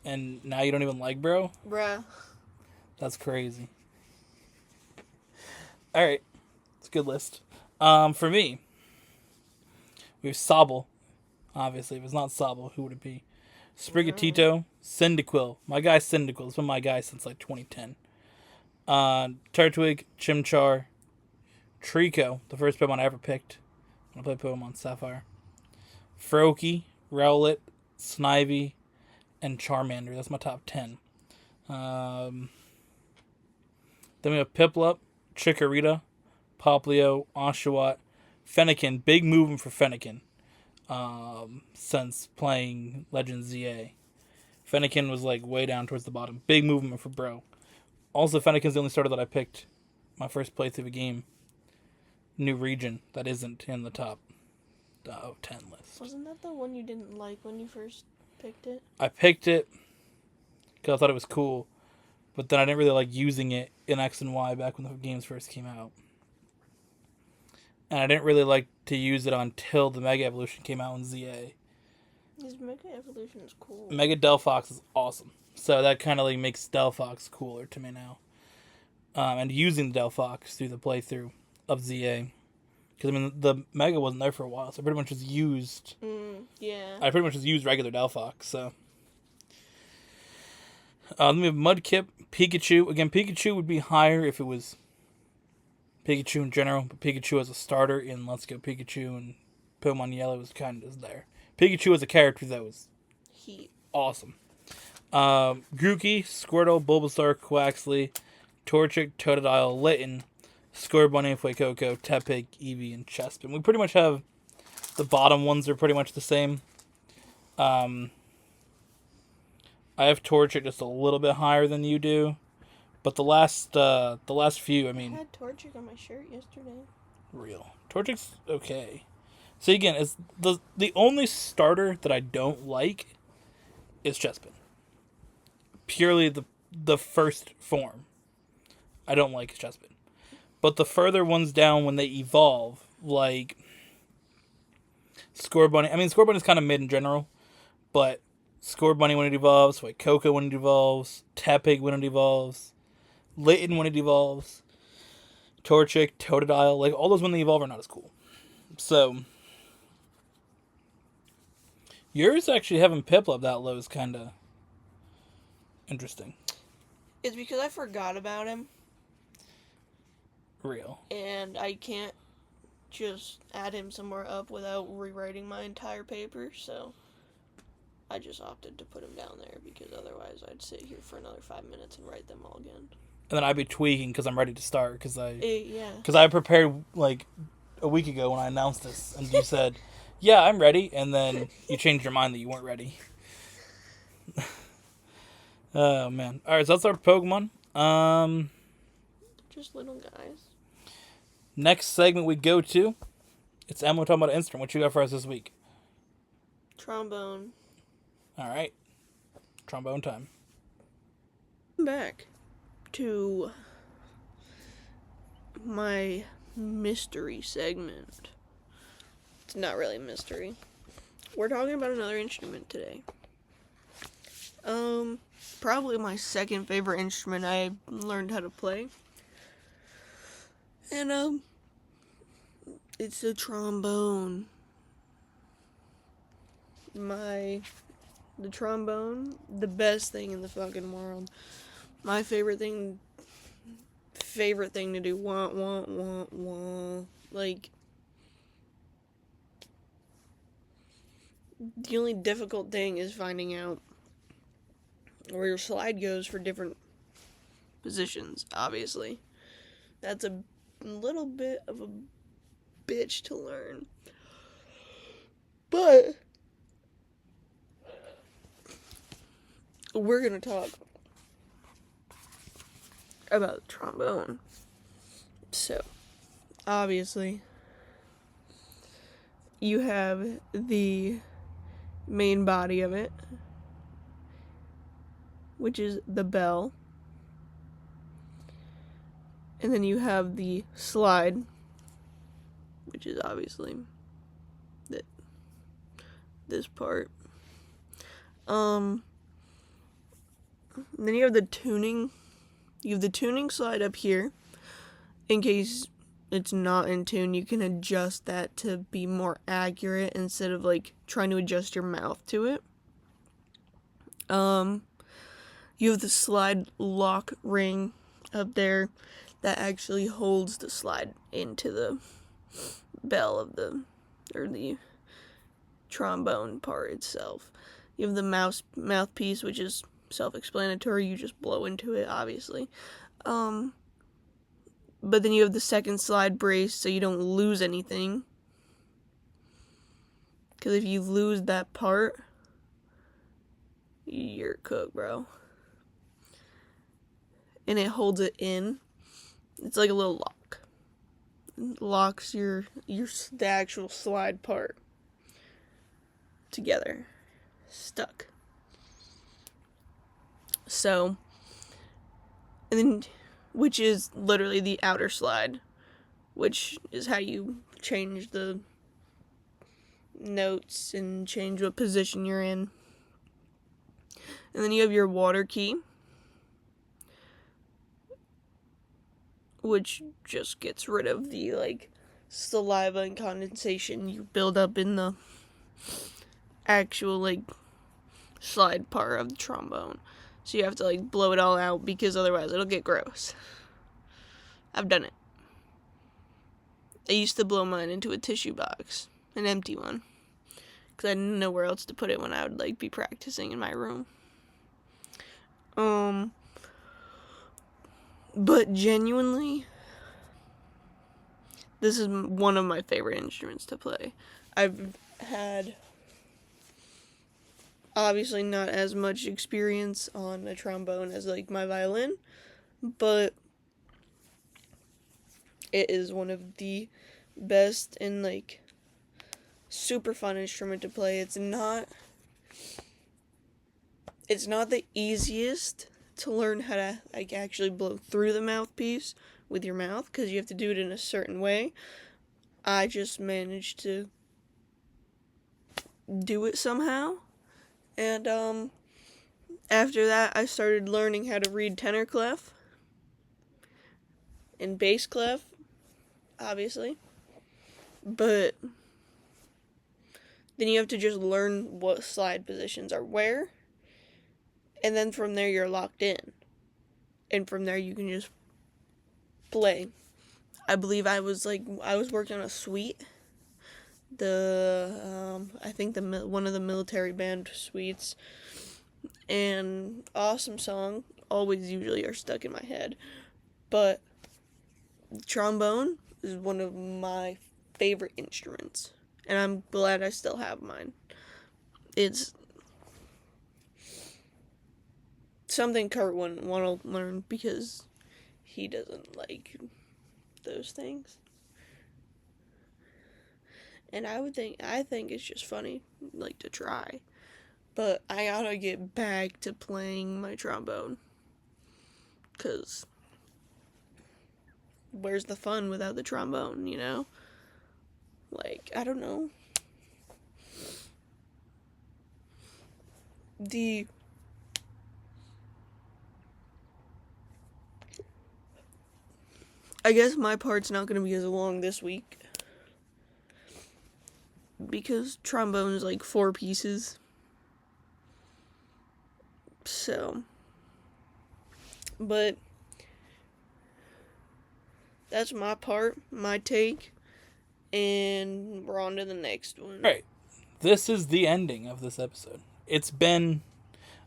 And now you don't even like, bro? Bruh. That's crazy. Alright. It's a good list. For me, we have Sobble. Obviously, if it's not Sobble, who would it be? Sprigatito, Cyndaquil. My guy Cyndaquil. It's been my guy since 2010. Turtwig, Chimchar, Trico, the first Pokemon I ever picked when I played Pokemon Sapphire. Froakie, Rowlet, Snivy, and Charmander. That's my top 10. Then we have Piplup, Chikorita, Poplio, Oshawott, Fennekin. Big movement for Fennekin since playing Legends ZA. Fennekin was way down towards the bottom. Big movement for bro. Also, Fennekin's the only starter that I picked my first playthrough of a game. New region that isn't in the top 10 list. Wasn't that the one you didn't like when you first picked it? I picked it because I thought it was cool, but then I didn't really like using it in X and Y back when the games first came out. And I didn't really like to use it until the Mega Evolution came out in ZA. This Mega Evolution is cool. Mega Delphox is awesome. So that kind of makes Delphox cooler to me now. And using Delphox through the playthrough of ZA. Because, the Mega wasn't there for a while, so I pretty much just used... yeah. I pretty much just used regular Delphox, so... Then we have Mudkip, Pikachu. Again, Pikachu would be higher if it was Pikachu in general, but Pikachu as a starter in Let's Go Pikachu and Pokemon Yellow was kind of there. Pikachu as a character, that was awesome. Grookey, Squirtle, Bulbasaur, Quaxley, Torchic, Totodile, Litten, Scorbunny, Fuecoco, Tepig, Eevee, and Chespin. We pretty much have the bottom ones are pretty much the same. I have Torchic just a little bit higher than you do, but the last few, I had Torchic on my shirt yesterday. Real. Torchic's okay. See, again, it's the only starter that I don't like is Chespin. Purely the first form. I don't like Chespin. But the further ones down when they evolve, like Scorbunny. Scorbunny's kind of mid in general, but Scorbunny when it evolves, Fuecoco when it evolves, Tepig when it evolves, Litten when it evolves, Torchic, Totodile, all those when they evolve are not as cool. So, Yours actually having Piplup that low is kind of interesting. It's because I forgot about him. Real. And I can't just add him somewhere up without rewriting my entire paper, so I just opted to put him down there because otherwise I'd sit here for another 5 minutes and write them all again. And then I'd be tweaking because I'm ready to start because Yeah. I prepared like a week ago when I announced this, and you said, "Yeah, I'm ready," and then you changed your mind that you weren't ready. Oh man! All right, so that's our Pokemon. Just little guys. Next segment we go to, it's Emma talking about an instrument. What you got for us this week? Trombone. All right, trombone time. Back to my mystery segment. It's not really a mystery. We're talking about another instrument today. Probably my second favorite instrument I learned how to play. And, it's the trombone. The trombone, the best thing in the fucking world. My favorite thing to do. Wah. Like, the only difficult thing is finding out where your slide goes for different positions, obviously. That's a little bit of a bitch to learn. But we're going to talk about the trombone. So, obviously, you have the main body of it, which is the bell. And then you have the slide, which is obviously this part. Then you have the tuning. You have the tuning slide up here. In case it's not in tune, you can adjust that to be more accurate instead of like trying to adjust your mouth to it. You have the slide lock ring up there that actually holds the slide into the bell of the trombone part itself. You have the mouthpiece, which is self-explanatory. You just blow into it, obviously. But then you have the second slide brace, so you don't lose anything. Because if you lose that part, you're cooked, bro. And it holds it in. It's like a little lock. It locks the actual slide part together. Stuck. So, and then, which is literally the outer slide, which is how you change the notes and change what position you're in. And then you have your water key, which just gets rid of the, like, saliva and condensation you build up in the actual, like, slide part of the trombone. So you have to, like, blow it all out because otherwise it'll get gross. I've done it. I used to blow mine into a tissue box, an empty one, because I didn't know where else to put it when I would, like, be practicing in my room. But genuinely, this is one of my favorite instruments to play. I've had, obviously, not as much experience on a trombone as, like, my violin, but it is one of the best and, like, super fun instrument to play. It's not the easiest to learn how to, like, actually blow through the mouthpiece with your mouth, because you have to do it in a certain way. I just managed to do it somehow. And, after that, I started learning how to read tenor clef and bass clef, obviously. But Then you have to just learn what slide positions are where. And then from there, you're locked in. And from there, you can just play. I believe I was working on a suite. I think one of the military band suites. And awesome song. Always usually are stuck in my head. But trombone is one of my favorite instruments. And I'm glad I still have mine. It's something Kurt wouldn't want to learn because he doesn't like those things. And I think it's just funny, like, to try. But I gotta get back to playing my trombone. 'Cause where's the fun without the trombone, you know? Like, I don't know. I guess my part's not gonna be as long this week. Because trombone is like 4 pieces. So. But that's my part, my take. And we're on to the next one. Right. This is the ending of this episode. It's been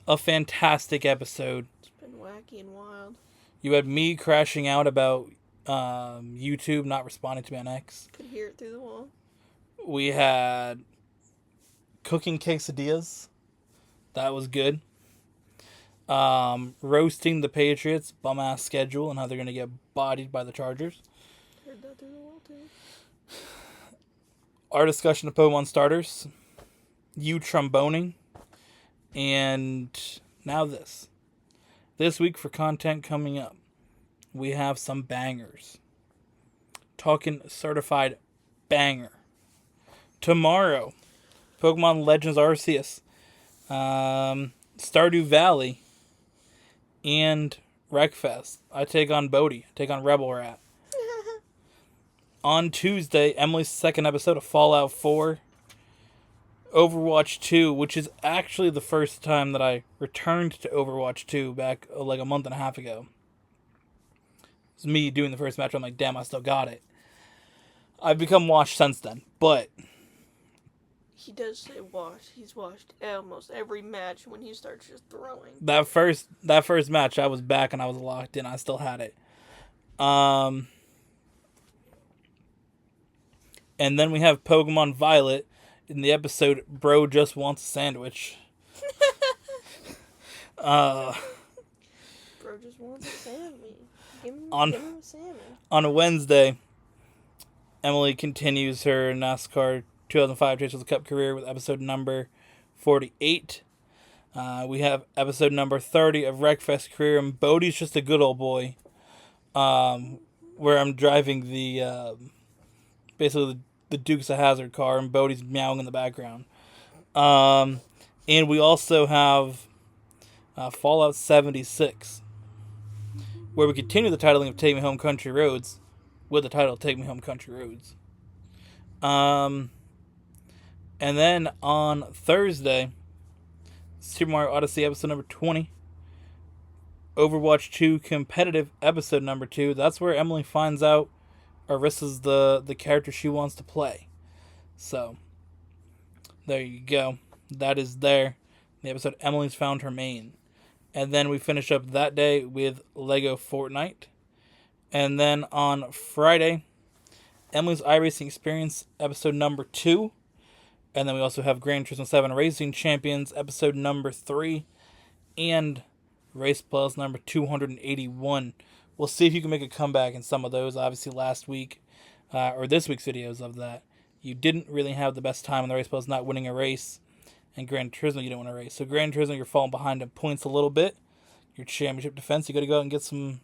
a fantastic episode. It's been wacky and wild. You had me crashing out about YouTube not responding to me on X. Could hear it through the wall. We had cooking quesadillas. That was good. Roasting the Patriots, bum-ass schedule, and how they're going to get bodied by the Chargers. Heard that through the wall, too. Our discussion of Pokemon starters. You tromboning. And now this. This week for content coming up, we have some bangers. Talking certified banger. Tomorrow, Pokemon Legends Arceus, Stardew Valley, and Wreckfest. I take on Bodhi. I take on Rebel Rat. On Tuesday, Emily's second episode of Fallout 4. Overwatch 2, which is actually the first time that I returned to Overwatch 2 back like a month and a half ago. It was me doing the first match. I'm like, damn, I still got it. I've become washed since then, but he does say wash. He's washed almost every match when he starts just throwing. That first match, I was back and I was locked in. I still had it. And then we have Pokemon Violet in the episode Bro Just Wants a Sandwich. Bro just wants a sandwich. Give him a sandwich. On a Wednesday, Emily continues her NASCAR 2005 Chase of the Cup career with episode number 48. We have episode number 30 of Wreckfest career, and Bodhi's just a good old boy. Where I'm driving the basically the Dukes of Hazzard car, and Bodhi's meowing in the background. And we also have Fallout 76, where we continue the titling of Take Me Home Country Roads with the title Take Me Home Country Roads. And then on Thursday, Super Mario Odyssey episode number 20. Overwatch 2 competitive episode number 2. That's where Emily finds out Arisa's the character she wants to play. So, there you go. That is there. The episode Emily's found her main. And then we finish up that day with Lego Fortnite. And then on Friday, Emily's iRacing Experience episode number 2. And then we also have Gran Turismo 7 Racing Champions episode number 3. And Race Plus number 281. We'll see if you can make a comeback in some of those. Obviously last week, or this week's videos of that, you didn't really have the best time in the Race Plus, not winning a race. And Gran Turismo, you didn't win a race. So Gran Turismo, you're falling behind in points a little bit. Your championship defense, you got to go out and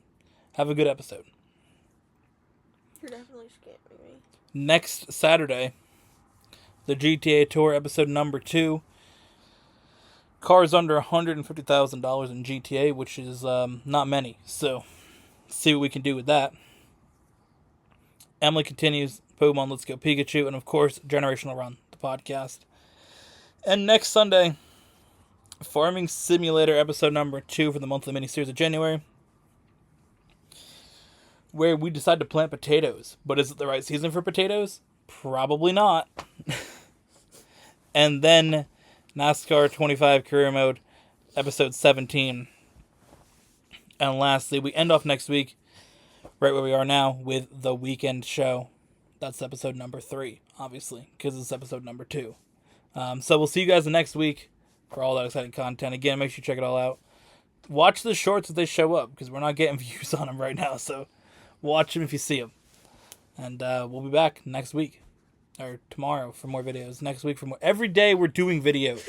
have a good episode. You're definitely scamming me. Next Saturday, the GTA Tour episode number 2. Cars under $150,000 in GTA, which is not many. So, see what we can do with that. Emily continues Pokemon Let's Go Pikachu, and of course, Generational Run, the podcast. And next Sunday, Farming Simulator episode number 2 for the monthly miniseries of January, where we decide to plant potatoes. But is it the right season for potatoes? Probably not. And then NASCAR 25 Career Mode, episode 17. And lastly, we end off next week, right where we are now, with the weekend show. That's episode number 3, obviously, because it's episode number 2. So we'll see you guys the next week for all that exciting content. Again, make sure you check it all out. Watch the shorts as they show up, because we're not getting views on them right now, so watch them if you see them. And we'll be back next week. Or tomorrow for more videos. Next week for more. Every day we're doing videos.